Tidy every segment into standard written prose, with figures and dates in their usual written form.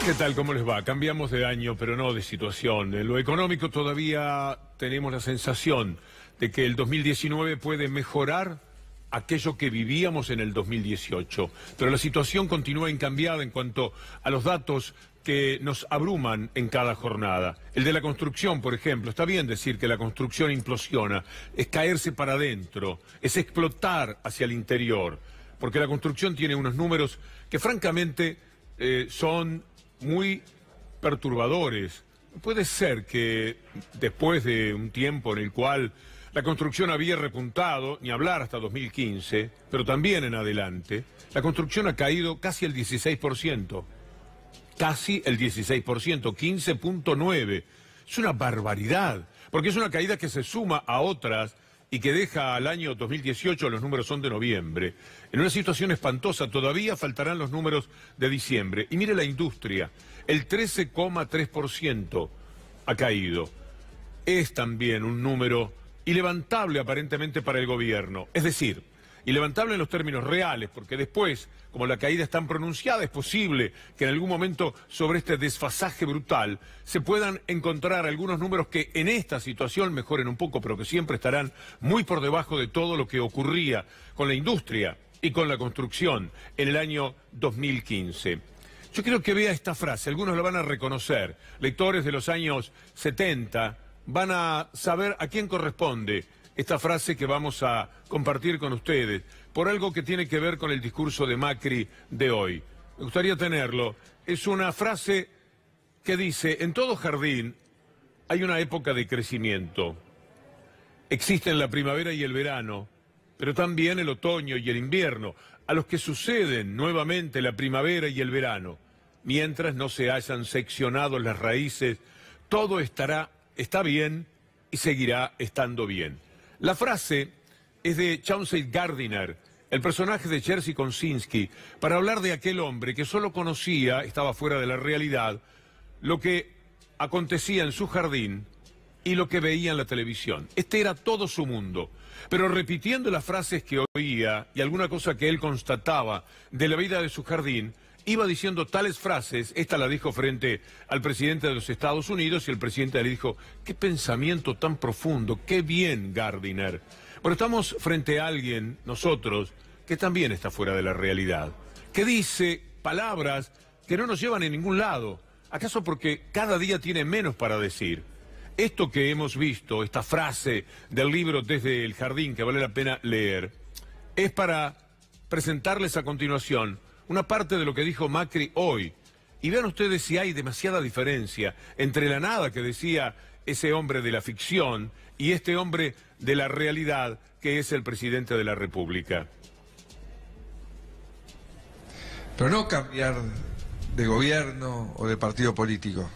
¿Qué tal? ¿Cómo les va? Cambiamos de año, pero no de situación. En lo económico todavía tenemos la sensación de que el 2019 puede mejorar aquello que vivíamos en el 2018. Pero la situación continúa incambiada en cuanto a los datos que nos abruman en cada jornada. El de la construcción, por ejemplo. Está bien decir que la construcción implosiona. Es caerse para adentro. Es explotar hacia el interior. Porque la construcción tiene unos números que francamente son muy perturbadores. Puede ser que después de un tiempo en el cual la construcción había repuntado, ni hablar hasta 2015, pero también en adelante, la construcción ha caído casi el 16%. Casi el 16%, 15.9%. Es una barbaridad, porque es una caída que se suma a otras y que deja al año 2018, los números son de noviembre, en una situación espantosa. Todavía faltarán los números de diciembre. Y mire la industria, el 13,3% ha caído. Es también un número ilevantable aparentemente para el gobierno. Es decir, ilevantable en los términos reales, porque después, como la caída es tan pronunciada, es posible que en algún momento sobre este desfasaje brutal se puedan encontrar algunos números que en esta situación mejoren un poco, pero que siempre estarán muy por debajo de todo lo que ocurría con la industria y con la construcción en el año 2015. Yo quiero que vea esta frase, algunos la van a reconocer, lectores de los años 70 van a saber a quién corresponde esta frase que vamos a compartir con ustedes, por algo que tiene que ver con el discurso de Macri de hoy. Me gustaría tenerlo. Es una frase que dice: en todo jardín hay una época de crecimiento. Existen la primavera y el verano, pero también el otoño y el invierno, a los que suceden nuevamente la primavera y el verano. Mientras no se hayan seccionado las raíces, todo está bien y seguirá estando bien. La frase es de Chauncey Gardiner, el personaje de Jerzy Kosinski, para hablar de aquel hombre que solo conocía, estaba fuera de la realidad, lo que acontecía en su jardín y lo que veía en la televisión. Este era todo su mundo. Pero repitiendo las frases que oía y alguna cosa que él constataba de la vida de su jardín, iba diciendo tales frases. Esta la dijo frente al presidente de los Estados Unidos y el presidente le dijo: qué pensamiento tan profundo, qué bien, Gardiner. Pero estamos frente a alguien, nosotros, que también está fuera de la realidad, que dice palabras que no nos llevan a ningún lado. ¿Acaso porque cada día tiene menos para decir? Esto que hemos visto, esta frase del libro Desde el Jardín, que vale la pena leer, es para presentarles a continuación una parte de lo que dijo Macri hoy. Y vean ustedes si hay demasiada diferencia entre la nada que decía ese hombre de la ficción y este hombre de la realidad que es el presidente de la República. Pero no cambiar de gobierno o de partido político.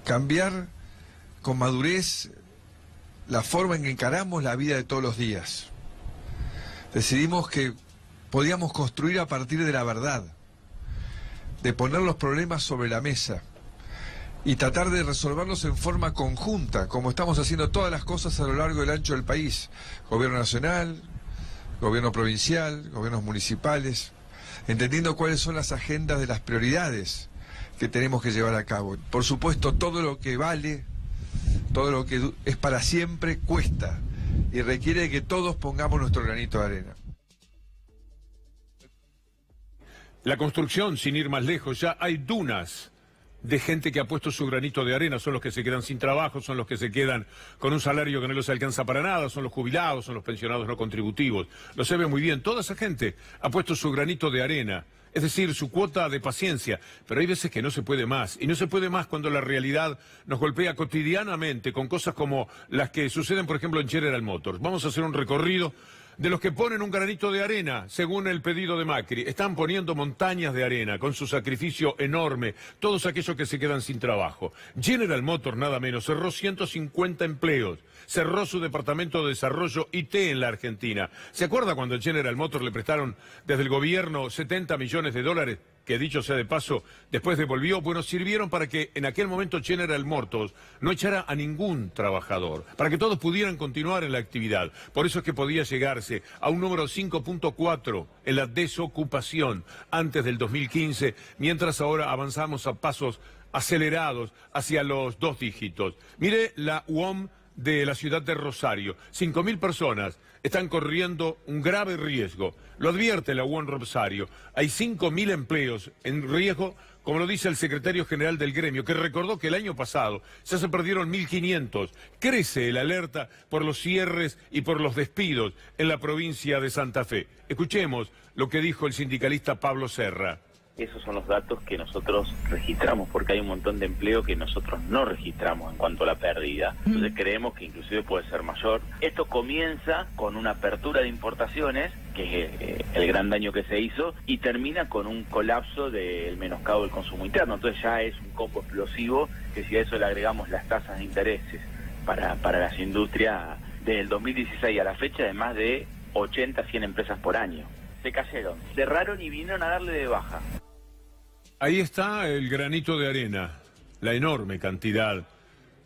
Cambiar con madurez la forma en que encaramos la vida de todos los días. Decidimos que podíamos construir a partir de la verdad, de poner los problemas sobre la mesa y tratar de resolverlos en forma conjunta, como estamos haciendo todas las cosas a lo largo y ancho del país. Gobierno nacional, gobierno provincial, gobiernos municipales, entendiendo cuáles son las agendas de las prioridades que tenemos que llevar a cabo. Por supuesto, todo lo que vale, todo lo que es para siempre, cuesta y requiere que todos pongamos nuestro granito de arena. La construcción, sin ir más lejos, ya hay dunas de gente que ha puesto su granito de arena. Son los que se quedan sin trabajo, son los que se quedan con un salario que no les alcanza para nada, son los jubilados, son los pensionados no contributivos. Lo se ve muy bien, toda esa gente ha puesto su granito de arena, es decir, su cuota de paciencia. Pero hay veces que no se puede más, y no se puede más cuando la realidad nos golpea cotidianamente con cosas como las que suceden, por ejemplo, en General Motors. Vamos a hacer un recorrido de los que ponen un granito de arena, según el pedido de Macri. Están poniendo montañas de arena, con su sacrificio enorme, todos aquellos que se quedan sin trabajo. General Motors, nada menos, cerró 150 empleos, cerró su departamento de desarrollo IT en la Argentina. ¿Se acuerda cuando a General Motors le prestaron desde el gobierno 70 millones de dólares? que dicho sea de paso, después devolvió, bueno, sirvieron para que en aquel momento General Motors no echara a ningún trabajador, para que todos pudieran continuar en la actividad. Por eso es que podía llegarse a un número 5.4 en la desocupación antes del 2015, mientras ahora avanzamos a pasos acelerados hacia los 2 dígitos. Mire la UOM de la ciudad de Rosario. 5.000 personas están corriendo un grave riesgo. Lo advierte la UOM Rosario. Hay 5.000 empleos en riesgo, como lo dice el secretario general del gremio, que recordó que el año pasado ya se perdieron 1.500. Crece el alerta por los cierres y por los despidos en la provincia de Santa Fe. Escuchemos lo que dijo el sindicalista Pablo Serra. Esos son los datos que nosotros registramos, porque hay un montón de empleo que nosotros no registramos en cuanto a la pérdida. Entonces creemos que inclusive puede ser mayor. Esto comienza con una apertura de importaciones, que es el gran daño que se hizo, y termina con un colapso del menoscabo del consumo interno. Entonces ya es un combo explosivo, que si a eso le agregamos las tasas de intereses para las industrias del 2016 a la fecha, de más de 80 a 100 empresas por año. Se cayeron, cerraron y vinieron a darle de baja. Ahí está el granito de arena, la enorme cantidad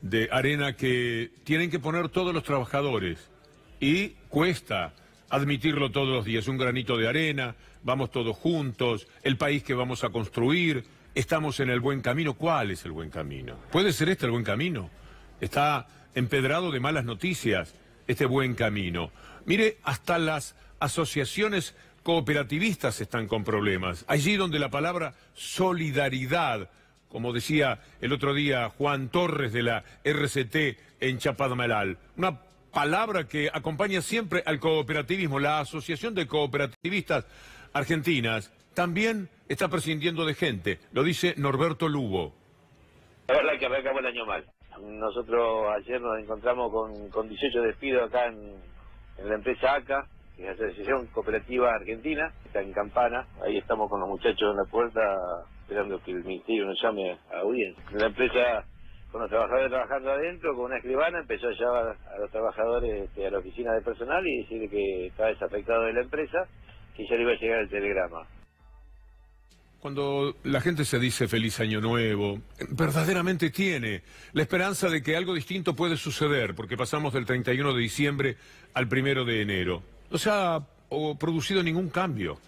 de arena que tienen que poner todos los trabajadores. Y cuesta admitirlo todos los días. Un granito de arena, vamos todos juntos, el país que vamos a construir, estamos en el buen camino. ¿Cuál es el buen camino? ¿Puede ser este el buen camino? Está empedrado de malas noticias este buen camino. Mire, hasta las asociaciones cooperativistas están con problemas. Allí donde la palabra solidaridad, como decía el otro día Juan Torres de la RCT en Chapadmalal, una palabra que acompaña siempre al cooperativismo. La Asociación de Cooperativistas Argentinas también está prescindiendo de gente, lo dice Norberto Lugo. La verdad que arrancamos el año mal. Nosotros ayer nos encontramos con 18 despidos acá en la empresa ACA, que es la Asociación Cooperativa Argentina, está en Campana. Ahí estamos con los muchachos en la puerta esperando que el ministerio nos llame a audiencia. La empresa, con los trabajadores trabajando adentro, con una escribana, empezó a llevar a los trabajadores a la oficina de personal y decirle que estaba desafectado de la empresa, que ya le iba a llegar el telegrama. Cuando la gente se dice feliz año nuevo, verdaderamente tiene la esperanza de que algo distinto puede suceder, porque pasamos del 31 de diciembre al 1 de enero. No se ha producido ningún cambio.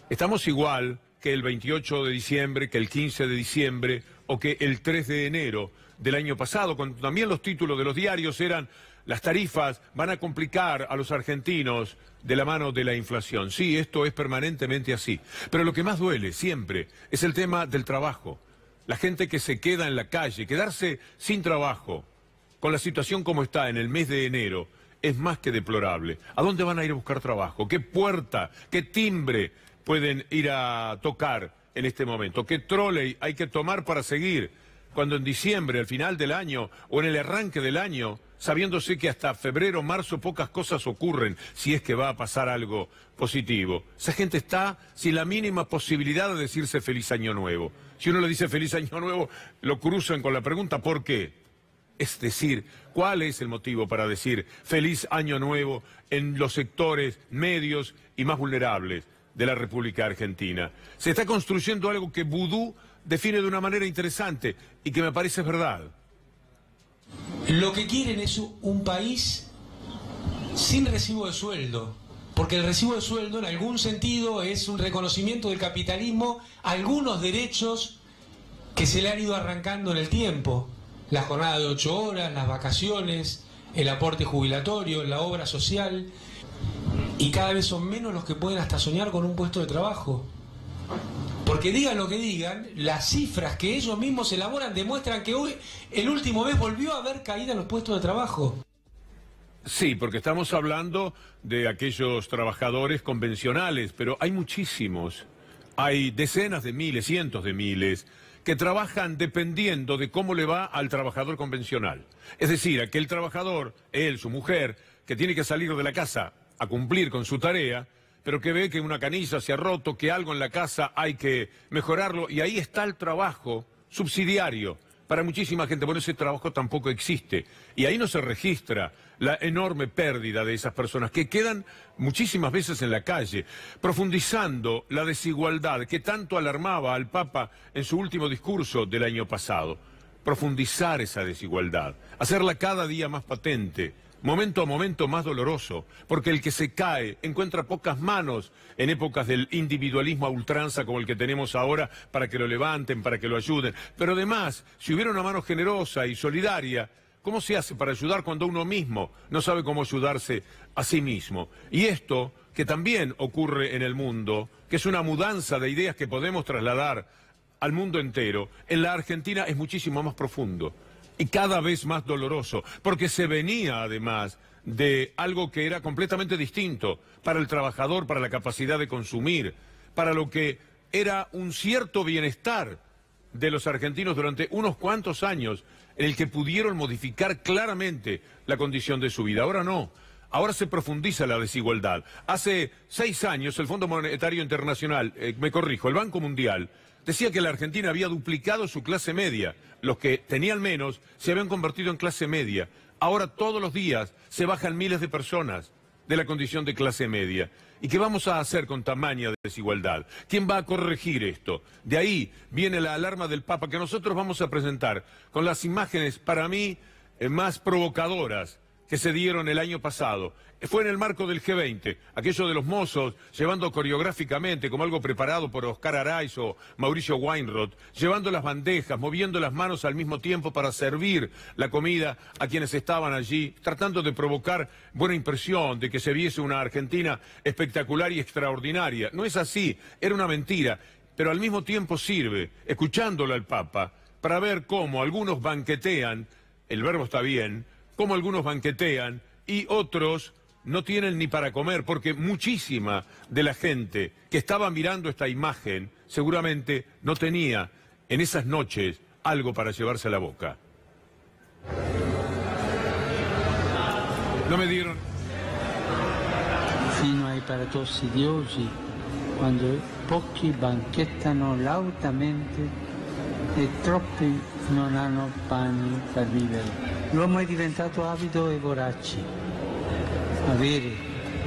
Estamos igual que el 28 de diciembre, que el 15 de diciembre o que el 3 de enero del año pasado, cuando también los títulos de los diarios eran: las tarifas van a complicar a los argentinos de la mano de la inflación. Sí, esto es permanentemente así. Pero lo que más duele siempre es el tema del trabajo. La gente que se queda en la calle, quedarse sin trabajo, con la situación como está en el mes de enero, es más que deplorable. ¿A dónde van a ir a buscar trabajo? ¿Qué puerta, qué timbre pueden ir a tocar en este momento? ¿Qué trolley hay que tomar para seguir? Cuando en diciembre, al final del año o en el arranque del año, sabiéndose que hasta febrero, marzo pocas cosas ocurren, si es que va a pasar algo positivo. Esa gente está sin la mínima posibilidad de decirse feliz año nuevo. Si uno le dice feliz año nuevo, lo cruzan con la pregunta ¿por qué? Es decir, ¿cuál es el motivo para decir feliz año nuevo en los sectores medios y más vulnerables de la República Argentina? Se está construyendo algo que Vudú define de una manera interesante y que me parece verdad. Lo que quieren es un país sin recibo de sueldo, porque el recibo de sueldo en algún sentido es un reconocimiento del capitalismo a algunos derechos que se le han ido arrancando en el tiempo. La jornada de 8 horas, las vacaciones, el aporte jubilatorio, la obra social, y cada vez son menos los que pueden hasta soñar con un puesto de trabajo. Porque digan lo que digan, las cifras que ellos mismos elaboran demuestran que hoy, el último mes, volvió a haber caída en los puestos de trabajo. Sí, porque estamos hablando de aquellos trabajadores convencionales, pero hay muchísimos. Hay decenas de miles, cientos de miles, que trabajan dependiendo de cómo le va al trabajador convencional. Es decir, aquel trabajador, él, su mujer, que tiene que salir de la casa a cumplir con su tarea, pero que ve que una canilla se ha roto, que algo en la casa hay que mejorarlo, y ahí está el trabajo subsidiario para muchísima gente. Bueno, ese trabajo tampoco existe. Y ahí no se registra la enorme pérdida de esas personas que quedan muchísimas veces en la calle, profundizando la desigualdad que tanto alarmaba al Papa en su último discurso del año pasado. Profundizar esa desigualdad, hacerla cada día más patente, momento a momento más doloroso, porque el que se cae encuentra pocas manos en épocas del individualismo a ultranza como el que tenemos ahora para que lo levanten, para que lo ayuden. Pero además, si hubiera una mano generosa y solidaria, ¿cómo se hace para ayudar cuando uno mismo no sabe cómo ayudarse a sí mismo? Y esto, que también ocurre en el mundo, que es una mudanza de ideas que podemos trasladar al mundo entero, en la Argentina es muchísimo más profundo y cada vez más doloroso, porque se venía además de algo que era completamente distinto para el trabajador, para la capacidad de consumir, para lo que era un cierto bienestar de los argentinos durante unos cuantos años, en el que pudieron modificar claramente la condición de su vida. Ahora no, ahora se profundiza la desigualdad. Hace 6 años el Fondo Monetario Internacional, el Banco Mundial, decía que la Argentina había duplicado su clase media. Los que tenían menos se habían convertido en clase media. Ahora todos los días se bajan miles de personas de la condición de clase media. ¿Y qué vamos a hacer con tamaña desigualdad? ¿Quién va a corregir esto? De ahí viene la alarma del Papa que nosotros vamos a presentar con las imágenes, para mí, más provocadoras que se dieron el año pasado. Fue en el marco del G20, aquello de los mozos llevando coreográficamente, como algo preparado por Oscar Araiz o Mauricio Weinroth, llevando las bandejas, moviendo las manos al mismo tiempo para servir la comida a quienes estaban allí, tratando de provocar buena impresión, de que se viese una Argentina espectacular y extraordinaria. No es así, era una mentira, pero al mismo tiempo sirve, escuchándolo al Papa, para ver cómo algunos banquetean, el verbo está bien, cómo algunos banquetean y otros no tienen ni para comer, porque muchísima de la gente que estaba mirando esta imagen seguramente no tenía en esas noches algo para llevarse a la boca. No me dieron. Fino ai paradossi di oggi, quando pochi banchettano lautamente e troppi non hanno pani per vivere. L'uomo è diventato avido e vorace. Avere,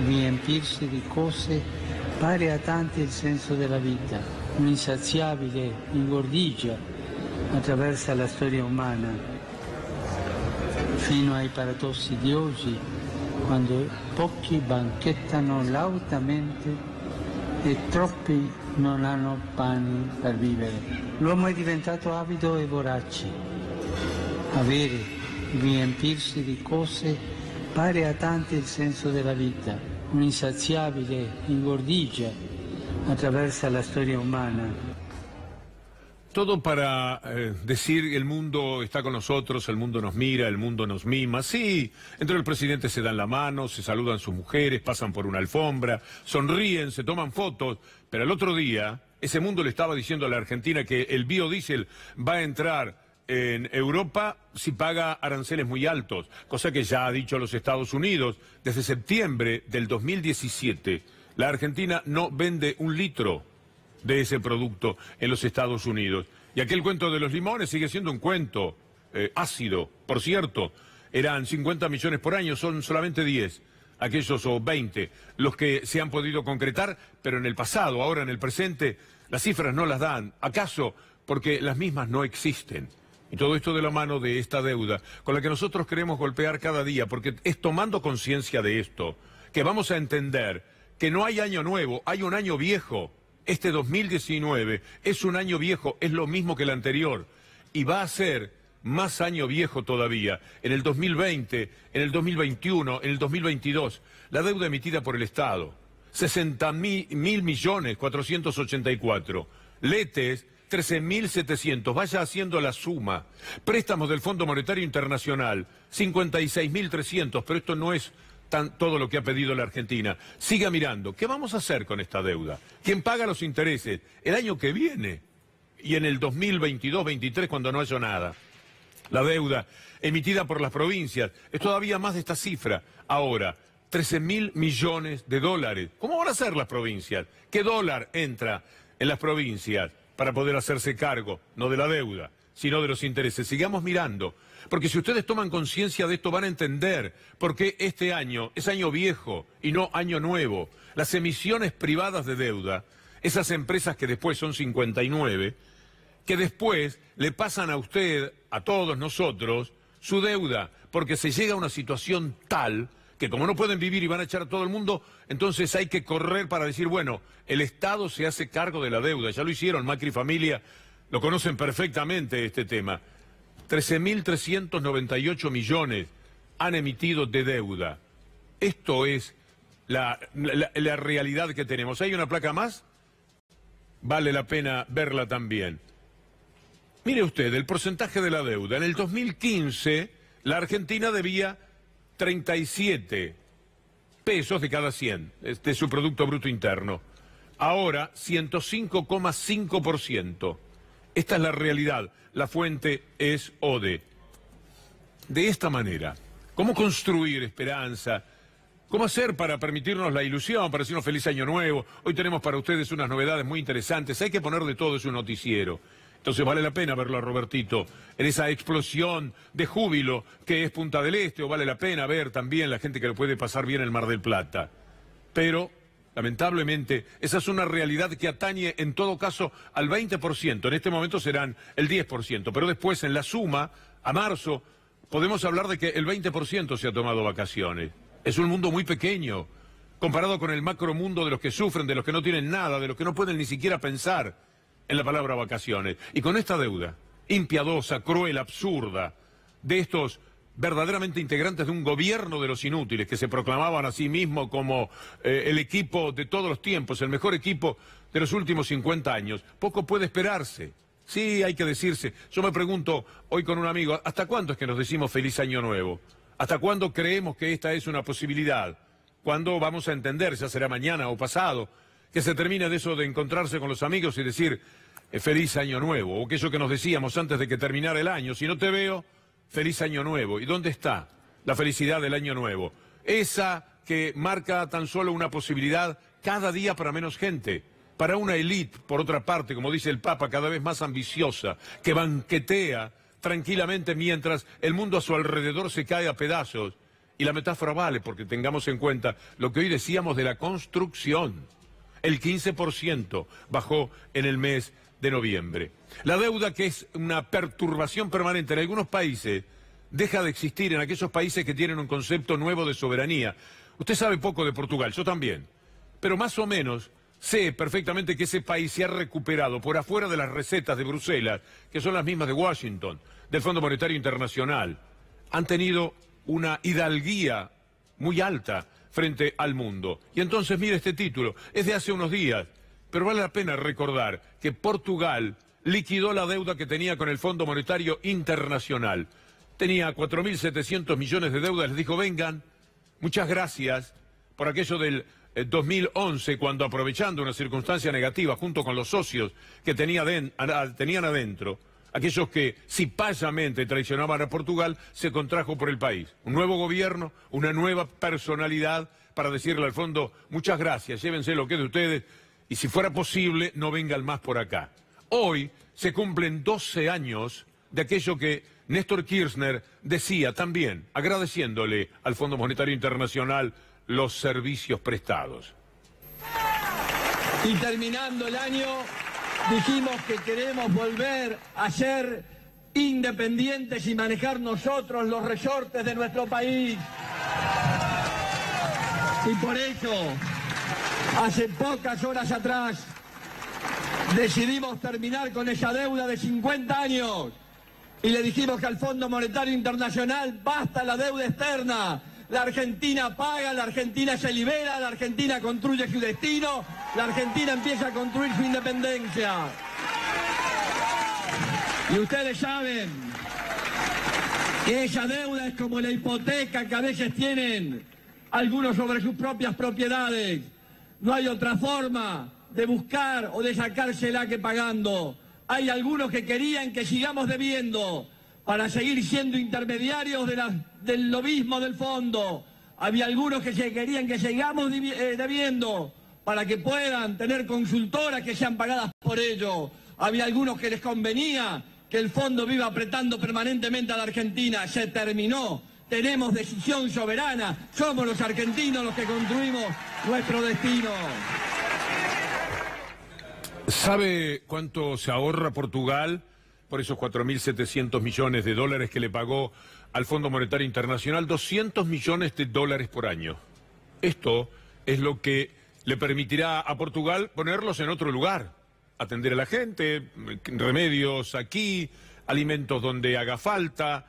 riempirsi di cose, pare a tanti il senso della vita. Un'insaziabile ingordigia attraversa la storia umana. Fino ai paradossi di oggi, quando pochi banchettano lautamente e troppi non hanno pani per vivere. L'uomo è diventato avido e vorace. Avere, riempirsi di cose, pare a tanti il senso della vita. Un'insaziabile ingordigia attraversa la storia umana. Todo para decir el mundo está con nosotros, el mundo nos mira, el mundo nos mima. Sí, entre el presidente se dan la mano, se saludan sus mujeres, pasan por una alfombra, sonríen, se toman fotos, pero el otro día ese mundo le estaba diciendo a la Argentina que el biodiesel va a entrar en Europa si paga aranceles muy altos, cosa que ya ha dicho los Estados Unidos. Desde septiembre del 2017, la Argentina no vende un litro de ese producto en los Estados Unidos. Y aquel cuento de los limones sigue siendo un cuento ácido, por cierto. Eran 50 millones por año, son solamente 10, aquellos o 20, los que se han podido concretar, pero en el pasado, ahora en el presente, las cifras no las dan. ¿Acaso porque las mismas no existen? Y todo esto de la mano de esta deuda, con la que nosotros queremos golpear cada día, porque es tomando conciencia de esto, que vamos a entender que no hay año nuevo, hay un año viejo. Este 2019 es un año viejo, es lo mismo que el anterior, y va a ser más año viejo todavía. En el 2020, en el 2021, en el 2022, la deuda emitida por el Estado, 60.000.484. Letes, 13.700, vaya haciendo la suma. Préstamos del Fondo Monetario Internacional, 56.300, pero esto no es todo lo que ha pedido la Argentina. Siga mirando, ¿qué vamos a hacer con esta deuda? ¿Quién paga los intereses? El año que viene y en el 2022-23 cuando no haya nada. La deuda emitida por las provincias es todavía más de esta cifra. Ahora, 13.000 millones de dólares. ¿Cómo van a hacer las provincias? ¿Qué dólar entra en las provincias para poder hacerse cargo, no de la deuda, sino de los intereses. Sigamos mirando, porque si ustedes toman conciencia de esto van a entender por qué este año es año viejo y no año nuevo. Las emisiones privadas de deuda, esas empresas que después son 59, que después le pasan a usted, a todos nosotros, su deuda, porque se llega a una situación tal que como no pueden vivir y van a echar a todo el mundo, entonces hay que correr para decir, bueno, el Estado se hace cargo de la deuda. Ya lo hicieron, Macri y familia, lo conocen perfectamente este tema. 13.398 millones han emitido de deuda. Esto es la realidad que tenemos. ¿Hay una placa más? Vale la pena verla también. Mire usted, el porcentaje de la deuda. En el 2015, la Argentina debía 37 pesos de cada 100 de su Producto Bruto Interno. Ahora, 105,5%. Esta es la realidad. La fuente es ODE. De esta manera, ¿cómo construir esperanza? ¿Cómo hacer para permitirnos la ilusión, para decirnos feliz año nuevo? Hoy tenemos para ustedes unas novedades muy interesantes. Hay que poner de todo eso un noticiero. Entonces vale la pena verlo a Robertito en esa explosión de júbilo que es Punta del Este, o vale la pena ver también la gente que lo puede pasar bien en el Mar del Plata. Pero, lamentablemente, esa es una realidad que atañe en todo caso al 20%. En este momento serán el 10%, pero después en la suma, a marzo, podemos hablar de que el 20% se ha tomado vacaciones. Es un mundo muy pequeño, comparado con el macromundo de los que sufren, de los que no tienen nada, de los que no pueden ni siquiera pensar en la palabra vacaciones. Y con esta deuda impiadosa, cruel, absurda, de estos verdaderamente integrantes de un gobierno de los inútiles que se proclamaban a sí mismos como el equipo de todos los tiempos, el mejor equipo de los últimos 50 años, poco puede esperarse. Sí, hay que decirse. Yo me pregunto hoy con un amigo, ¿hasta cuándo es que nos decimos feliz año nuevo? ¿Hasta cuándo creemos que esta es una posibilidad? ¿Cuándo vamos a entender, ya será mañana o pasado, que se termine de eso de encontrarse con los amigos y decir feliz año nuevo? O aquello que nos decíamos antes de que terminara el año, si no te veo, feliz año nuevo. ¿Y dónde está la felicidad del año nuevo? Esa que marca tan solo una posibilidad cada día para menos gente, para una élite, por otra parte, como dice el Papa, cada vez más ambiciosa, que banquetea tranquilamente mientras el mundo a su alrededor se cae a pedazos. Y la metáfora vale porque tengamos en cuenta lo que hoy decíamos de la construcción. El 15% bajó en el mes de noviembre. La deuda, que es una perturbación permanente en algunos países, deja de existir en aquellos países que tienen un concepto nuevo de soberanía. Usted sabe poco de Portugal, yo también, pero más o menos sé perfectamente que ese país se ha recuperado por afuera de las recetas de Bruselas, que son las mismas de Washington, del Fondo Monetario Internacional. Han tenido una hidalguía muy alta frente al mundo. Y entonces, mire este título, es de hace unos días, pero vale la pena recordar que Portugal liquidó la deuda que tenía con el Fondo Monetario Internacional. Tenía 4.700 millones de deuda, les dijo, vengan, muchas gracias por aquello del 2011, cuando aprovechando una circunstancia negativa junto con los socios que tenían adentro, aquellos que cipayamente traicionaban a Portugal, se contrajo por el país. Un nuevo gobierno, una nueva personalidad para decirle al fondo, muchas gracias, llévense lo que es de ustedes y si fuera posible no vengan más por acá. Hoy se cumplen 12 años de aquello que Néstor Kirchner decía también, agradeciéndole al Fondo Monetario Internacional los servicios prestados. Y terminando el año, dijimos que queremos volver a ser independientes y manejar nosotros los resortes de nuestro país. Y por eso, hace pocas horas atrás, decidimos terminar con esa deuda de 50 años. Y le dijimos que al Fondo Monetario Internacional basta la deuda externa. La Argentina paga, la Argentina se libera, la Argentina construye su destino, la Argentina empieza a construir su independencia. Y ustedes saben que esa deuda es como la hipoteca que a veces tienen algunos sobre sus propias propiedades. No hay otra forma de buscar o de sacársela que pagando. Hay algunos que querían que sigamos debiendo para seguir siendo intermediarios del lobismo del fondo. Había algunos que querían que sigamos debiendo para que puedan tener consultoras que sean pagadas por ello. Había algunos que les convenía que el fondo viva apretando permanentemente a la Argentina. Se terminó. Tenemos decisión soberana. Somos los argentinos los que construimos nuestro destino. ¿Sabe cuánto se ahorra Portugal por esos 4.700 millones de dólares que le pagó al Fondo Monetario Internacional? 200 millones de dólares por año. Esto es lo que le permitirá a Portugal ponerlos en otro lugar. Atender a la gente, remedios aquí, alimentos donde haga falta,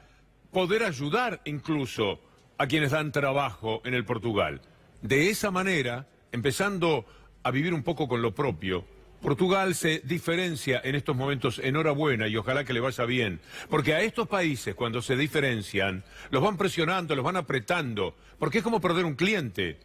poder ayudar incluso a quienes dan trabajo en el Portugal. De esa manera, empezando a vivir un poco con lo propio, Portugal se diferencia en estos momentos, enhorabuena, y ojalá que le vaya bien, porque a estos países cuando se diferencian, los van presionando, los van apretando, porque es como perder un cliente,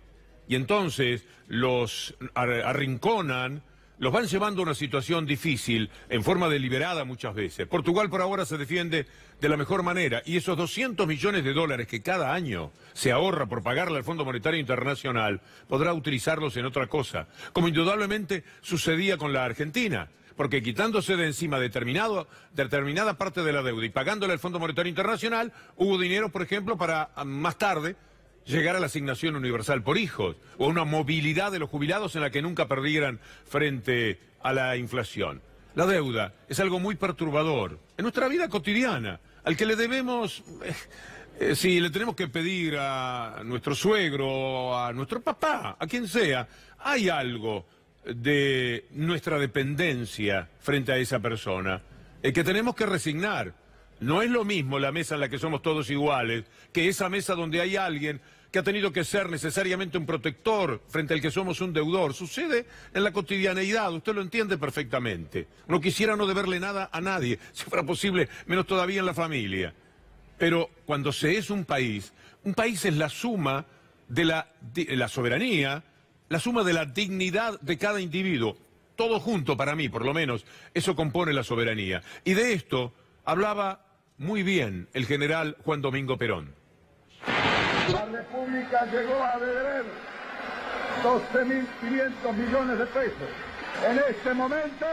y entonces los arrinconan, los van llevando a una situación difícil, en forma deliberada muchas veces. Portugal por ahora se defiende de la mejor manera, y esos 200 millones de dólares que cada año se ahorra por pagarle al Fondo Monetario Internacional, podrá utilizarlos en otra cosa, como indudablemente sucedía con la Argentina, porque quitándose de encima determinada parte de la deuda y pagándole al Fondo Monetario Internacional, hubo dinero, por ejemplo, para más tarde llegar a la asignación universal por hijos, o a una movilidad de los jubilados en la que nunca perdieran frente a la inflación. La deuda es algo muy perturbador en nuestra vida cotidiana, al que le debemos, si le tenemos que pedir a nuestro suegro, a nuestro papá, a quien sea, hay algo de nuestra dependencia frente a esa persona, que tenemos que resignar. No es lo mismo la mesa en la que somos todos iguales, que esa mesa donde hay alguien que ha tenido que ser necesariamente un protector frente al que somos un deudor. Sucede en la cotidianeidad, usted lo entiende perfectamente. No quisiera no deberle nada a nadie, si fuera posible, menos todavía en la familia. Pero cuando se es un país es la suma de la soberanía, la suma de la dignidad de cada individuo. Todo junto, para mí, por lo menos, eso compone la soberanía. Y de esto hablaba muy bien el general Juan Domingo Perón. La República llegó a deber 12.500 millones de pesos. En este momento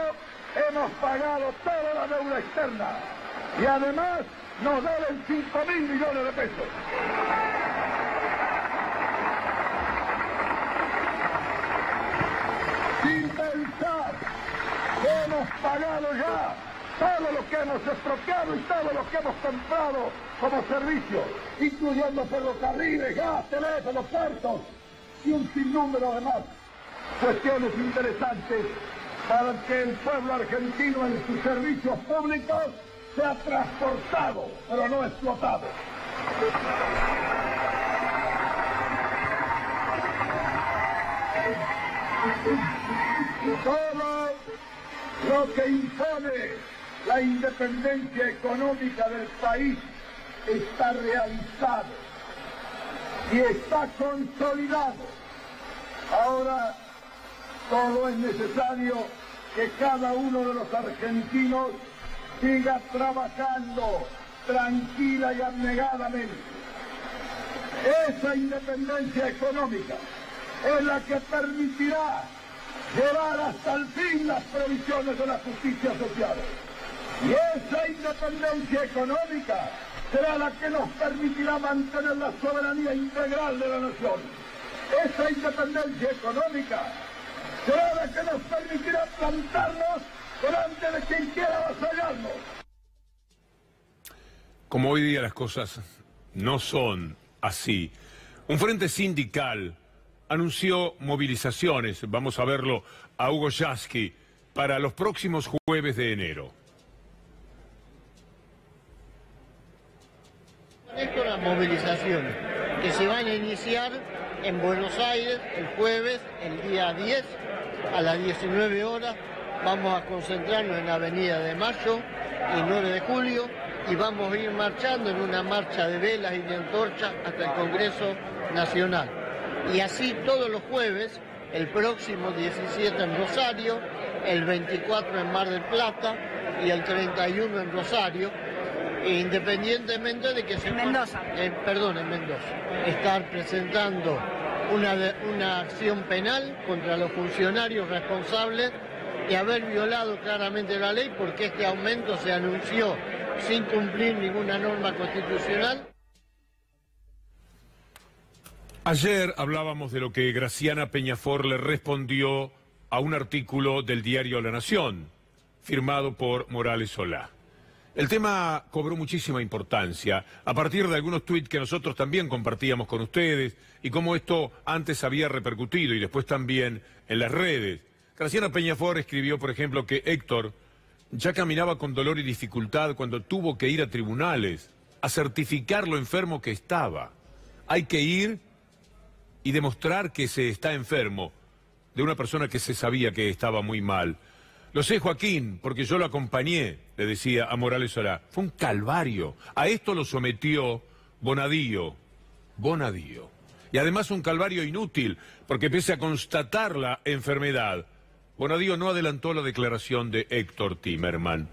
hemos pagado toda la deuda externa y además nos deben 5.000 millones de pesos. Sin pensar que hemos pagado ya todo lo que hemos expropiado y todo lo que hemos comprado como servicio, incluyendo ferrocarriles, gas, teléfonos, puertos y un sinnúmero de más cuestiones interesantes para que el pueblo argentino en sus servicios públicos sea transportado, pero no explotado. Todo lo que impone la independencia económica del país está realizado y está consolidado. Ahora solo es necesario que cada uno de los argentinos siga trabajando tranquila y abnegadamente. Esa independencia económica es la que permitirá llevar hasta el fin las provisiones de la justicia social. Y esa independencia económica será la que nos permitirá mantener la soberanía integral de la nación. Esa independencia económica será la que nos permitirá plantarnos delante de quien quiera avasallarnos. Como hoy día las cosas no son así, un frente sindical anunció movilizaciones, vamos a verlo a Hugo Yasky, para los próximos jueves de enero. Esto es una movilización que se van a iniciar en Buenos Aires el jueves, el día 10, a las 19 horas. Vamos a concentrarnos en Avenida de Mayo y 9 de Julio y vamos a ir marchando en una marcha de velas y de antorchas hasta el Congreso Nacional. Y así todos los jueves, el próximo 17 en Rosario, el 24 en Mar del Plata y el 31 en Rosario, independientemente de que se... En Mendoza. En Mendoza. Estar presentando una acción penal contra los funcionarios responsables y haber violado claramente la ley, porque este aumento se anunció sin cumplir ninguna norma constitucional. Ayer hablábamos de lo que Graciana Peñafort le respondió a un artículo del diario La Nación, firmado por Morales Solá. El tema cobró muchísima importancia a partir de algunos tuits que nosotros también compartíamos con ustedes y cómo esto antes había repercutido y después también en las redes. Graciana Peñafort escribió, por ejemplo, que Héctor ya caminaba con dolor y dificultad cuando tuvo que ir a tribunales a certificar lo enfermo que estaba. Hay que ir y demostrar que se está enfermo de una persona que se sabía que estaba muy mal. Lo sé, Joaquín, porque yo lo acompañé, le decía a Morales Solá. Fue un calvario. A esto lo sometió Bonadío. Y además un calvario inútil, porque pese a constatar la enfermedad, Bonadío no adelantó la declaración de Héctor Timerman.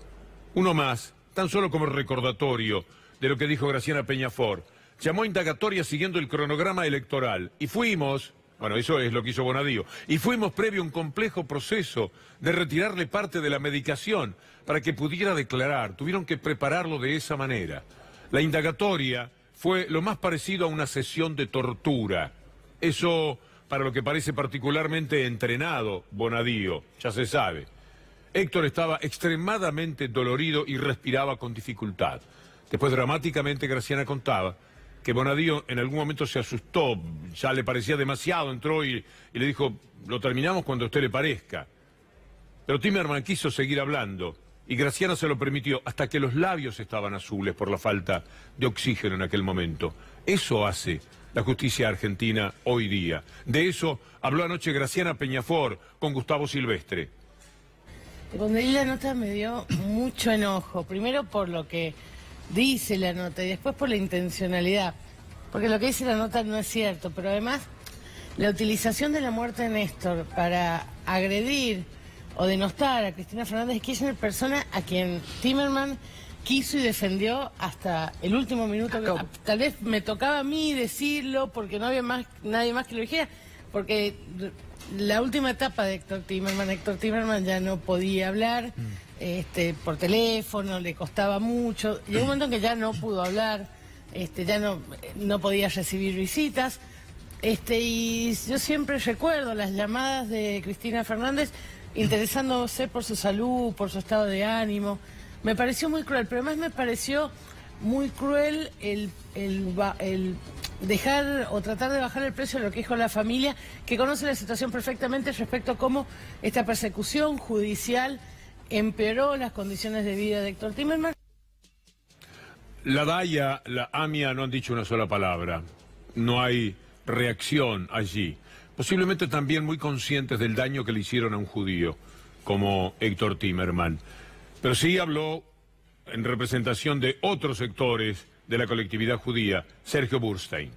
Uno más, tan solo como recordatorio de lo que dijo Graciana Peñafort. Llamó a indagatoria siguiendo el cronograma electoral y fuimos, bueno, eso es lo que hizo Bonadío, y fuimos previo a un complejo proceso de retirarle parte de la medicación para que pudiera declarar. Tuvieron que prepararlo de esa manera. La indagatoria fue lo más parecido a una sesión de tortura. Eso para lo que parece particularmente entrenado Bonadío, ya se sabe. Héctor estaba extremadamente dolorido y respiraba con dificultad. Después dramáticamente Graciana contaba que Bonadío en algún momento se asustó, ya le parecía demasiado, entró y le dijo, lo terminamos cuando a usted le parezca. Pero Timerman quiso seguir hablando y Graciana se lo permitió hasta que los labios estaban azules por la falta de oxígeno en aquel momento. Eso hace la justicia argentina hoy día. De eso habló anoche Graciana Peñafort con Gustavo Silvestre. Cuando leí la nota me dio mucho enojo, primero por lo que dice la nota y después por la intencionalidad, porque lo que dice la nota no es cierto, pero además la utilización de la muerte de Néstor para agredir o denostar a Cristina Fernández de Kirchner, persona a quien Timerman quiso y defendió hasta el último minuto. Tal vez me tocaba a mí decirlo porque no había nadie más que lo dijera, porque la última etapa de Héctor Timerman ya no podía hablar por teléfono, le costaba mucho. Llegó un momento en que ya no pudo hablar, ya no podía recibir visitas. Y yo siempre recuerdo las llamadas de Cristina Fernández interesándose por su salud, por su estado de ánimo. Me pareció muy cruel, pero además me pareció muy cruel el dejar o tratar de bajar el precio de lo que dijo la familia, que conoce la situación perfectamente respecto a cómo esta persecución judicial empeoró las condiciones de vida de Héctor Timerman. La DAIA, la AMIA no han dicho una sola palabra. No hay reacción allí. Posiblemente también muy conscientes del daño que le hicieron a un judío como Héctor Timerman. Pero sí habló en representación de otros sectores de la colectividad judía, Sergio Burstein.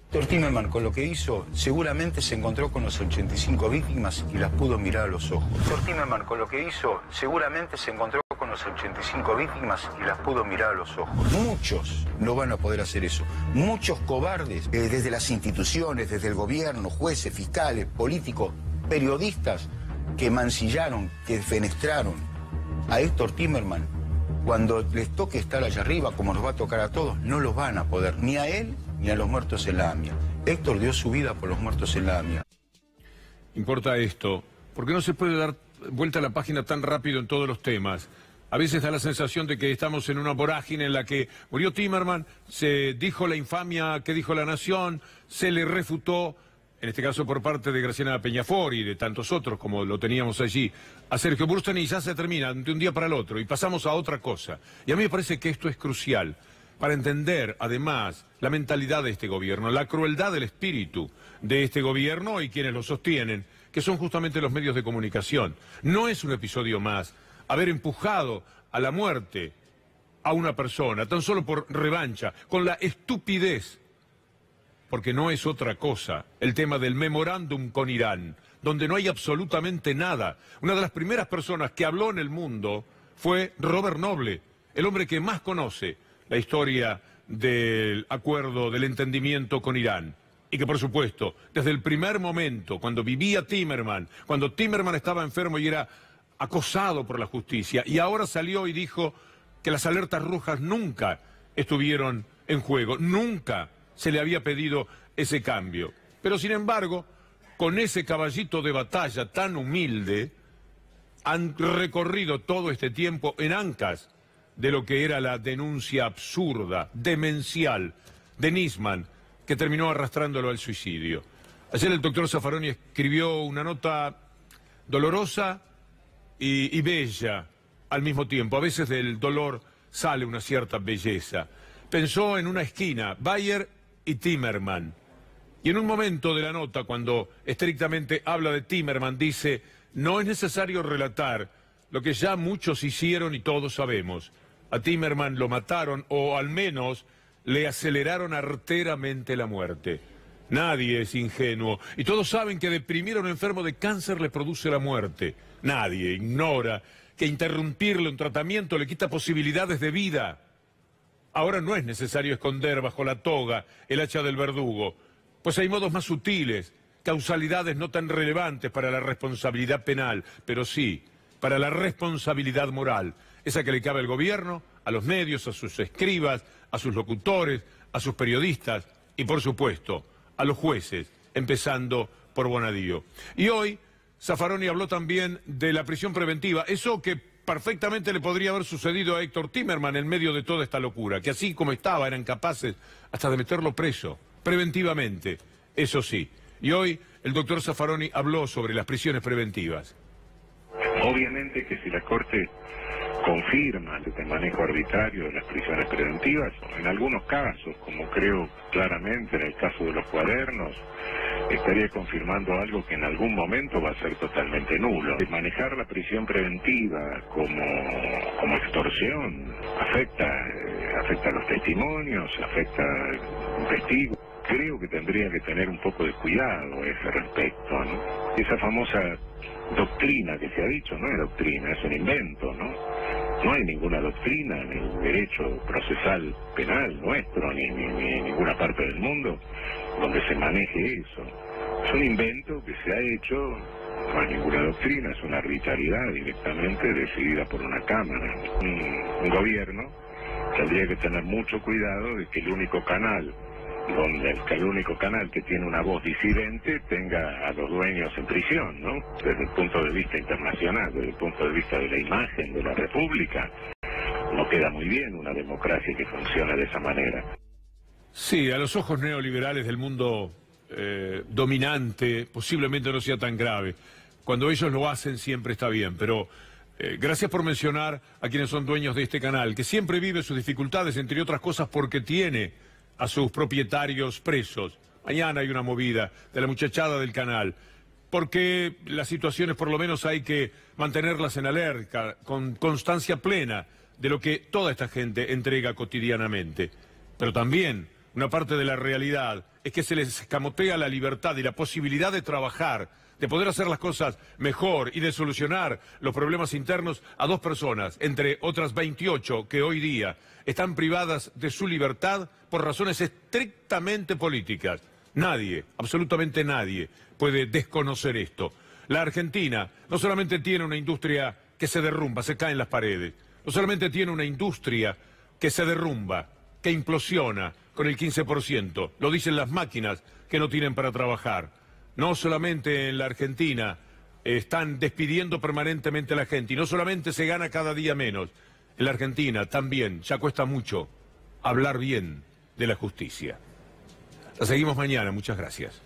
Héctor Timerman, con lo que hizo, seguramente se encontró con los 85 víctimas y las pudo mirar a los ojos. Héctor Timerman, con lo que hizo, seguramente se encontró con los 85 víctimas y las pudo mirar a los ojos. Muchos no van a poder hacer eso. Muchos cobardes, desde las instituciones, desde el gobierno, jueces, fiscales, políticos, periodistas, que mancillaron, que defenestraron a Héctor Timerman. Cuando les toque estar allá arriba, como nos va a tocar a todos, no los van a poder, ni a él ni a los muertos en la AMIA. Héctor dio su vida por los muertos en la AMIA. Importa esto, porque no se puede dar vuelta a la página tan rápido en todos los temas. A veces da la sensación de que estamos en una vorágine en la que murió Timerman, se dijo la infamia que dijo La Nación, se le refutó, en este caso por parte de Graciana Peñafort y de tantos otros como lo teníamos allí, a Sergio Burstein, y ya se termina de un día para el otro y pasamos a otra cosa. Y a mí me parece que esto es crucial para entender, además, la mentalidad de este gobierno, la crueldad del espíritu de este gobierno y quienes lo sostienen, que son justamente los medios de comunicación. No es un episodio más haber empujado a la muerte a una persona, tan solo por revancha, con la estupidez, porque no es otra cosa, el tema del memorándum con Irán, donde no hay absolutamente nada. Una de las primeras personas que habló en el mundo fue Robert Noble, el hombre que más conoce la historia del acuerdo, del entendimiento con Irán. Y que, por supuesto, desde el primer momento, cuando vivía Timerman, cuando Timerman estaba enfermo y era acosado por la justicia, y ahora salió y dijo que las alertas rojas nunca estuvieron en juego, nunca se le había pedido ese cambio. Pero sin embargo, con ese caballito de batalla tan humilde, han recorrido todo este tiempo en ancas de lo que era la denuncia absurda, demencial, de Nisman, que terminó arrastrándolo al suicidio. Ayer el doctor Zaffaroni escribió una nota dolorosa y bella al mismo tiempo. A veces del dolor sale una cierta belleza. Pensó en una esquina, Bayer y Timerman. Y en un momento de la nota, cuando estrictamente habla de Timerman, dice: no es necesario relatar lo que ya muchos hicieron y todos sabemos. A Timerman lo mataron, o al menos le aceleraron arteramente la muerte. Nadie es ingenuo, y todos saben que deprimir a un enfermo de cáncer le produce la muerte. Nadie ignora que interrumpirle un tratamiento le quita posibilidades de vida. Ahora no es necesario esconder bajo la toga el hacha del verdugo, pues hay modos más sutiles, causalidades no tan relevantes para la responsabilidad penal, pero sí para la responsabilidad moral, esa que le cabe al gobierno, a los medios, a sus escribas, a sus locutores, a sus periodistas y, por supuesto, a los jueces, empezando por Bonadío. Y hoy Zaffaroni habló también de la prisión preventiva, eso que perfectamente le podría haber sucedido a Héctor Timerman en medio de toda esta locura, que así como estaba eran capaces hasta de meterlo preso, preventivamente, eso sí. Y hoy el doctor Zaffaroni habló sobre las prisiones preventivas. Obviamente que si la Corte confirma el manejo arbitrario de las prisiones preventivas, en algunos casos, como creo claramente en el caso de los cuadernos, estaría confirmando algo que en algún momento va a ser totalmente nulo. Manejar la prisión preventiva como extorsión afecta a los testimonios, afecta al testigo. Creo que tendría que tener un poco de cuidado a ese respecto, ¿no? Esa famosa doctrina que se ha dicho no es doctrina, es un invento, ¿no? No hay ninguna doctrina en el derecho procesal penal nuestro, ni en ninguna parte del mundo, donde se maneje eso. Es un invento que se ha hecho, no hay ninguna doctrina, es una arbitrariedad directamente decidida por una Cámara. Un gobierno tendría que tener mucho cuidado de que el único canal que tiene una voz disidente tenga a los dueños en prisión, ¿no? Desde el punto de vista internacional, desde el punto de vista de la imagen de la República, no queda muy bien una democracia que funciona de esa manera. Sí, a los ojos neoliberales del mundo dominante posiblemente no sea tan grave. Cuando ellos lo hacen siempre está bien, pero gracias por mencionar a quienes son dueños de este canal, que siempre vive sus dificultades, entre otras cosas porque tiene a sus propietarios presos. Mañana hay una movida de la muchachada del canal, porque las situaciones por lo menos hay que mantenerlas en alerta, con constancia plena de lo que toda esta gente entrega cotidianamente. Pero también una parte de la realidad es que se les escamotea la libertad y la posibilidad de trabajar, de poder hacer las cosas mejor y de solucionar los problemas internos a dos personas, entre otras 28 que hoy día están privadas de su libertad por razones estrictamente políticas. Nadie, absolutamente nadie, puede desconocer esto. La Argentina no solamente tiene una industria que se derrumba, se caen las paredes, no solamente tiene una industria que se derrumba, que implosiona con el 15%, lo dicen las máquinas que no tienen para trabajar. No solamente en la Argentina están despidiendo permanentemente a la gente, y no solamente se gana cada día menos, en la Argentina también ya cuesta mucho hablar bien de la justicia. La seguimos mañana, muchas gracias.